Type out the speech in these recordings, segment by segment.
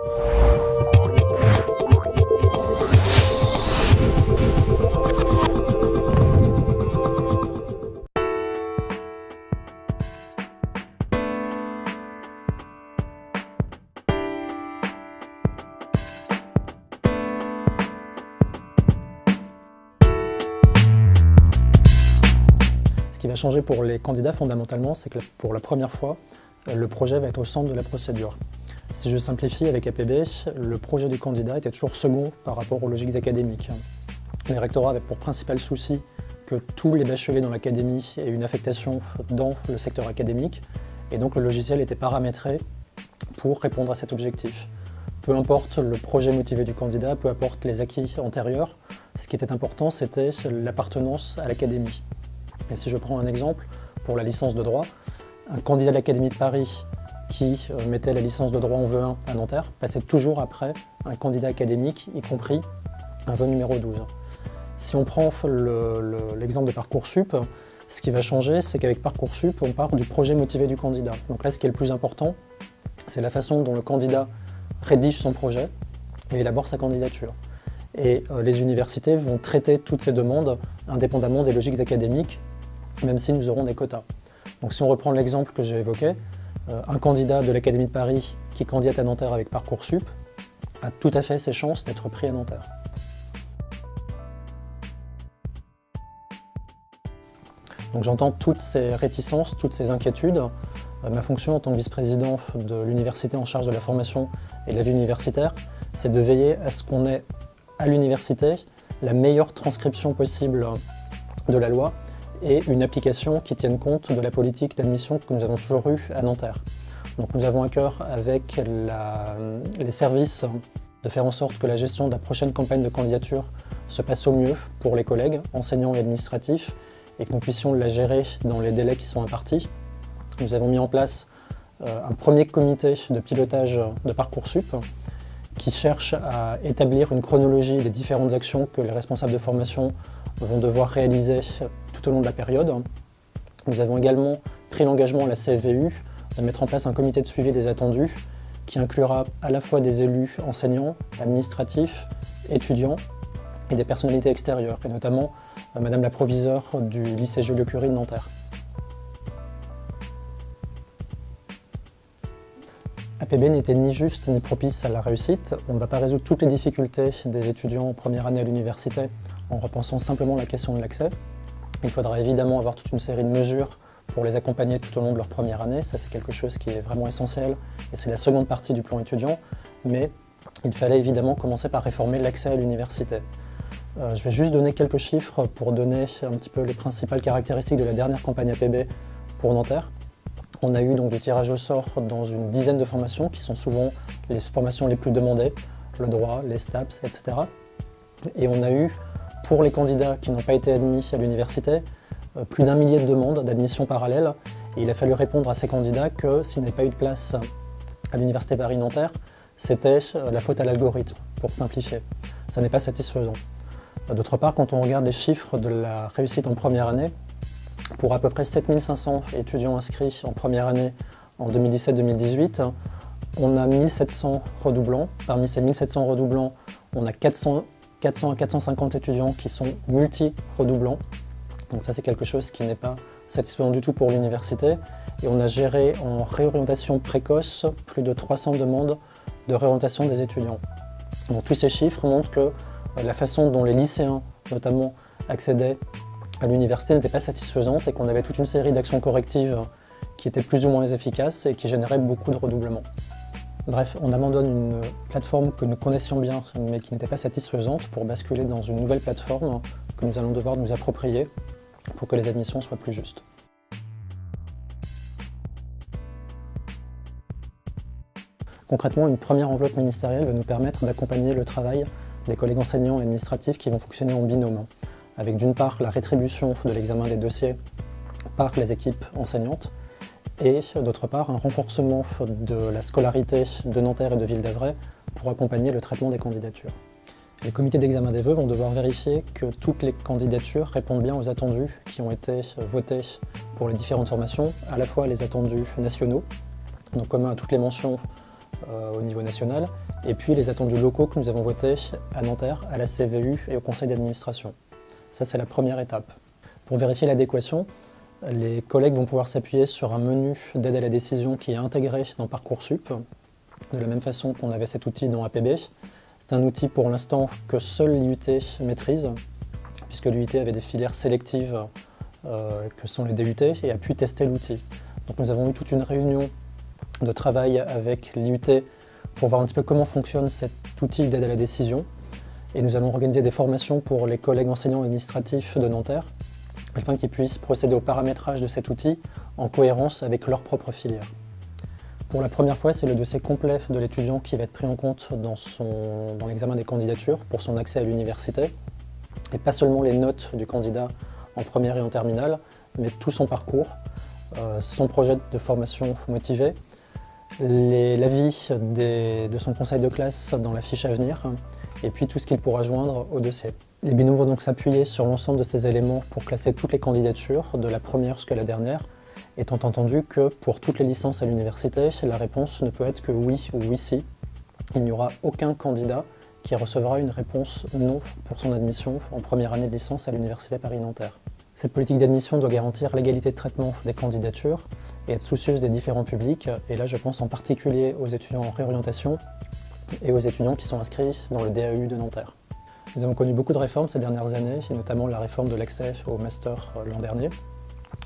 Ce qui va changer pour les candidats fondamentalement, c'est que pour la première fois, le projet va être au centre de la procédure. Si je simplifie avec APB, le projet du candidat était toujours second par rapport aux logiques académiques. Les rectorats avaient pour principal souci que tous les bacheliers dans l'académie aient une affectation dans le secteur académique, et donc le logiciel était paramétré pour répondre à cet objectif. Peu importe le projet motivé du candidat, peu importe les acquis antérieurs, ce qui était important, c'était l'appartenance à l'académie. Et si je prends un exemple, pour la licence de droit, un candidat de l'Académie de Paris qui mettait la licence de droit en vœu 1 à Nanterre passait toujours après un candidat académique, y compris un vœu numéro 12. Si on prend l'exemple de Parcoursup, ce qui va changer, c'est qu'avec Parcoursup, on part du projet motivé du candidat. Donc là, ce qui est le plus important, c'est la façon dont le candidat rédige son projet et élabore sa candidature. Et les universités vont traiter toutes ces demandes indépendamment des logiques académiques, même si nous aurons des quotas. Donc si on reprend l'exemple que j'ai évoqué, un candidat de l'Académie de Paris qui candidate à Nanterre avec Parcoursup a tout à fait ses chances d'être pris à Nanterre. Donc j'entends toutes ces réticences, toutes ces inquiétudes. Ma fonction en tant que vice-président de l'université en charge de la formation et de la vie universitaire, c'est de veiller à ce qu'on ait à l'université la meilleure transcription possible de la loi et une application qui tienne compte de la politique d'admission que nous avons toujours eue à Nanterre. Donc nous avons à cœur avec les services de faire en sorte que la gestion de la prochaine campagne de candidature se passe au mieux pour les collègues, enseignants et administratifs, et que nous puissions la gérer dans les délais qui sont impartis. Nous avons mis en place un premier comité de pilotage de Parcoursup qui cherche à établir une chronologie des différentes actions que les responsables de formation vont devoir réaliser tout au long de la période. Nous avons également pris l'engagement à la CFVU de mettre en place un comité de suivi des attendus qui inclura à la fois des élus enseignants, administratifs, étudiants et des personnalités extérieures, et notamment Madame la proviseure du lycée Joliot-Curie de Nanterre. APB n'était ni juste ni propice à la réussite. On ne va pas résoudre toutes les difficultés des étudiants en première année à l'université en repensant simplement la question de l'accès. Il faudra évidemment avoir toute une série de mesures pour les accompagner tout au long de leur première année. Ça, c'est quelque chose qui est vraiment essentiel et c'est la seconde partie du plan étudiant. Mais il fallait évidemment commencer par réformer l'accès à l'université. Je vais juste donner quelques chiffres pour donner un petit peu les principales caractéristiques de la dernière campagne APB pour Nanterre. On a eu donc du tirage au sort dans une dizaine de formations qui sont souvent les formations les plus demandées, le droit, les STAPS, etc. Et on a eu, pour les candidats qui n'ont pas été admis à l'université, plus d'1 millier de demandes d'admission parallèle. Et il a fallu répondre à ces candidats que s'il n'y avait pas eu de place à l'Université Paris-Nanterre, c'était la faute à l'algorithme, pour simplifier. Ça n'est pas satisfaisant. D'autre part, quand on regarde les chiffres de la réussite en première année, pour à peu près 7500 étudiants inscrits en première année en 2017-2018, on a 1700 redoublants. Parmi ces 1700 redoublants, on a 400 à 450 étudiants qui sont multi-redoublants. Donc ça, c'est quelque chose qui n'est pas satisfaisant du tout pour l'université. Et on a géré en réorientation précoce plus de 300 demandes de réorientation des étudiants. Donc tous ces chiffres montrent que la façon dont les lycéens, notamment, accédaient à l'université n'était pas satisfaisante et qu'on avait toute une série d'actions correctives qui étaient plus ou moins efficaces et qui généraient beaucoup de redoublements. Bref, on abandonne une plateforme que nous connaissions bien mais qui n'était pas satisfaisante pour basculer dans une nouvelle plateforme que nous allons devoir nous approprier pour que les admissions soient plus justes. Concrètement, une première enveloppe ministérielle va nous permettre d'accompagner le travail des collègues enseignants et administratifs qui vont fonctionner en binôme, avec d'une part la rétribution de l'examen des dossiers par les équipes enseignantes et d'autre part un renforcement de la scolarité de Nanterre et de Ville-d'Avray pour accompagner le traitement des candidatures. Les comités d'examen des vœux vont devoir vérifier que toutes les candidatures répondent bien aux attendus qui ont été votés pour les différentes formations, à la fois les attendus nationaux, donc communs à toutes les mentions au niveau national, et puis les attendus locaux que nous avons votés à Nanterre, à la CVU et au conseil d'administration. Ça, c'est la première étape. Pour vérifier l'adéquation, les collègues vont pouvoir s'appuyer sur un menu d'aide à la décision qui est intégré dans Parcoursup, de la même façon qu'on avait cet outil dans APB. C'est un outil pour l'instant que seul l'IUT maîtrise, puisque l'IUT avait des filières sélectives que sont les DUT et a pu tester l'outil. Donc nous avons eu toute une réunion de travail avec l'IUT pour voir un petit peu comment fonctionne cet outil d'aide à la décision. Et nous allons organiser des formations pour les collègues enseignants administratifs de Nanterre, afin qu'ils puissent procéder au paramétrage de cet outil en cohérence avec leur propre filière. Pour la première fois, c'est le dossier complet de l'étudiant qui va être pris en compte dans l'examen des candidatures pour son accès à l'université, et pas seulement les notes du candidat en première et en terminale, mais tout son parcours, son projet de formation motivé, l'avis de son conseil de classe dans la fiche à venir, et puis tout ce qu'il pourra joindre au dossier. Les binômes vont donc s'appuyer sur l'ensemble de ces éléments pour classer toutes les candidatures, de la première jusqu'à la dernière, étant entendu que pour toutes les licences à l'université, la réponse ne peut être que oui ou oui si. Il n'y aura aucun candidat qui recevra une réponse non pour son admission en première année de licence à l'université Paris-Nanterre. Cette politique d'admission doit garantir l'égalité de traitement des candidatures et être soucieuse des différents publics, et là je pense en particulier aux étudiants en réorientation et aux étudiants qui sont inscrits dans le DAU de Nanterre. Nous avons connu beaucoup de réformes ces dernières années, et notamment la réforme de l'accès au master l'an dernier.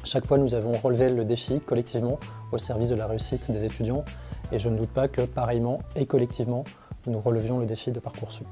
Chaque fois, nous avons relevé le défi collectivement au service de la réussite des étudiants, et je ne doute pas que pareillement et collectivement, nous relevions le défi de Parcoursup.